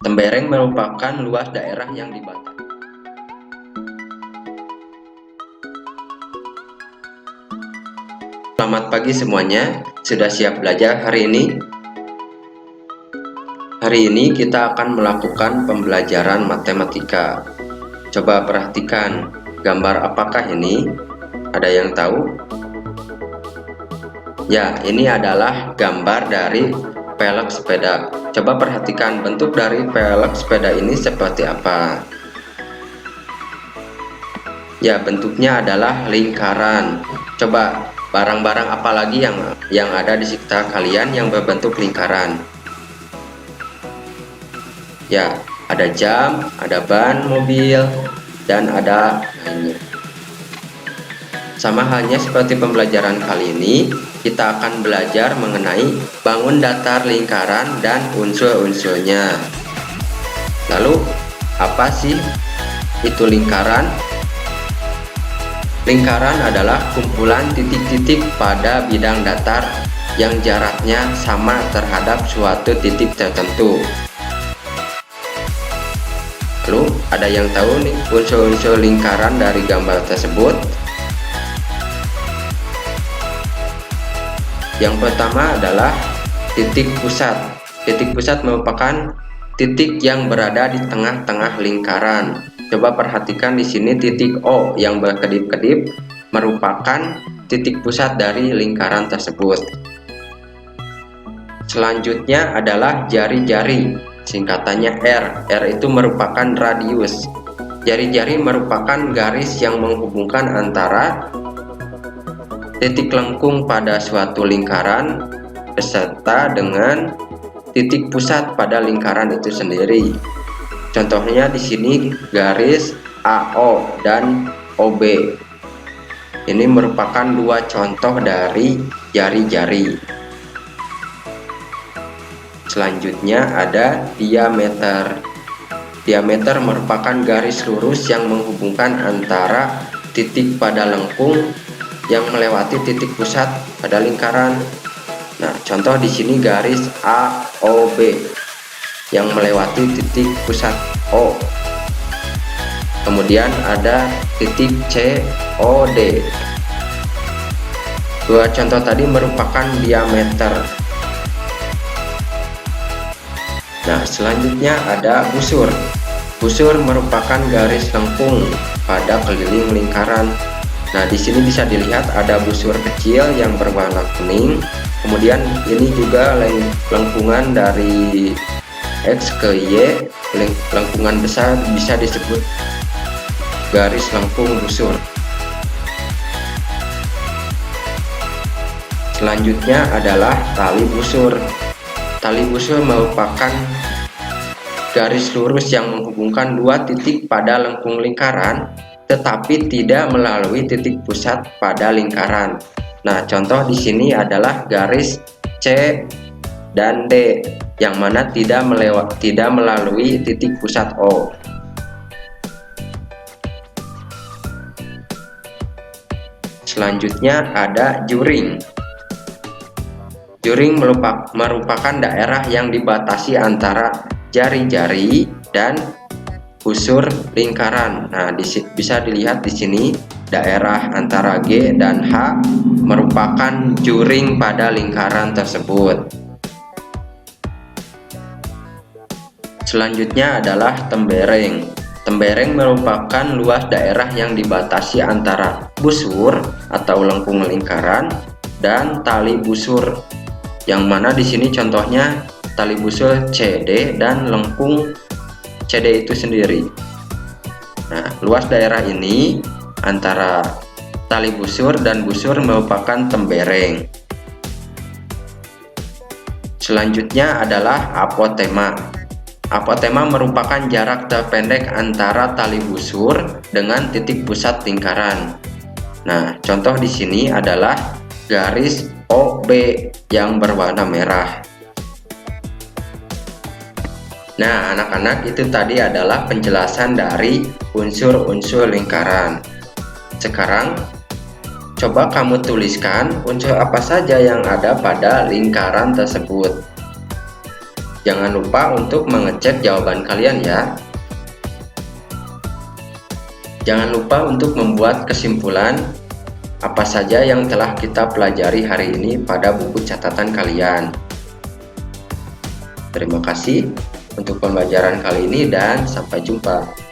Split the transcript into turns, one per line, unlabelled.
Tembereng merupakan luas daerah yang dibatasi. Selamat pagi semuanya, sudah siap belajar hari ini? Hari ini kita akan melakukan pembelajaran matematika. Coba perhatikan, gambar apakah ini? Ada yang tahu? Ya, ini adalah gambar dari pelek sepeda. Coba perhatikan bentuk dari pelek sepeda ini seperti apa. Ya, bentuknya adalah lingkaran. Coba barang-barang apa lagi yang ada di sekitar kalian yang berbentuk lingkaran? Ya, ada jam, ada ban mobil, dan ada lainnya. Sama halnya seperti pembelajaran kali ini, kita akan belajar mengenai bangun datar lingkaran dan unsur-unsurnya. Lalu, apa sih itu lingkaran? Lingkaran adalah kumpulan titik-titik pada bidang datar yang jaraknya sama terhadap suatu titik tertentu. Lalu, ada yang tahu nih unsur-unsur lingkaran dari gambar tersebut? Yang pertama adalah titik pusat. Titik pusat merupakan titik yang berada di tengah-tengah lingkaran. Coba perhatikan di sini titik O yang berkedip-kedip merupakan titik pusat dari lingkaran tersebut. Selanjutnya adalah jari-jari, singkatannya R. R itu merupakan radius. Jari-jari merupakan garis yang menghubungkan antara titik lengkung pada suatu lingkaran beserta dengan titik pusat pada lingkaran itu sendiri. Contohnya di sini garis AO dan OB. Ini merupakan dua contoh dari jari-jari. Selanjutnya ada diameter. Diameter merupakan garis lurus yang menghubungkan antara titik pada lengkung yang melewati titik pusat pada lingkaran. Nah, contoh di sini garis AOB yang melewati titik pusat O. Kemudian ada titik COD. Dua contoh tadi merupakan diameter. Nah, selanjutnya ada busur. Busur merupakan garis lengkung pada keliling lingkaran. Nah, di sini bisa dilihat ada busur kecil yang berwarna kuning. Kemudian ini juga lengkungan dari X ke Y. Lengkungan besar bisa disebut garis lengkung busur. Selanjutnya adalah tali busur. Tali busur merupakan garis lurus yang menghubungkan dua titik pada lengkung lingkaran tetapi tidak melalui titik pusat pada lingkaran. Nah, contoh di sini adalah garis C dan D yang mana tidak melalui titik pusat O. Selanjutnya ada juring. Juring merupakan daerah yang dibatasi antara jari-jari dan busur lingkaran. Nah, bisa dilihat di sini daerah antara G dan H merupakan juring pada lingkaran tersebut. Selanjutnya adalah tembereng. Tembereng merupakan luas daerah yang dibatasi antara busur atau lengkung lingkaran dan tali busur. Yang mana di sini contohnya tali busur CD dan lengkung CD itu sendiri. Nah, luas daerah ini antara tali busur dan busur merupakan tembereng. Selanjutnya adalah apotema. Apotema merupakan jarak terpendek antara tali busur dengan titik pusat lingkaran. Nah, contoh di sini adalah garis OB yang berwarna merah. Nah, anak-anak, itu tadi adalah penjelasan dari unsur-unsur lingkaran. Sekarang, coba kamu tuliskan unsur apa saja yang ada pada lingkaran tersebut. Jangan lupa untuk mengecek jawaban kalian ya. Jangan lupa untuk membuat kesimpulan apa saja yang telah kita pelajari hari ini pada buku catatan kalian. Terima kasih untuk pembelajaran kali ini dan sampai jumpa.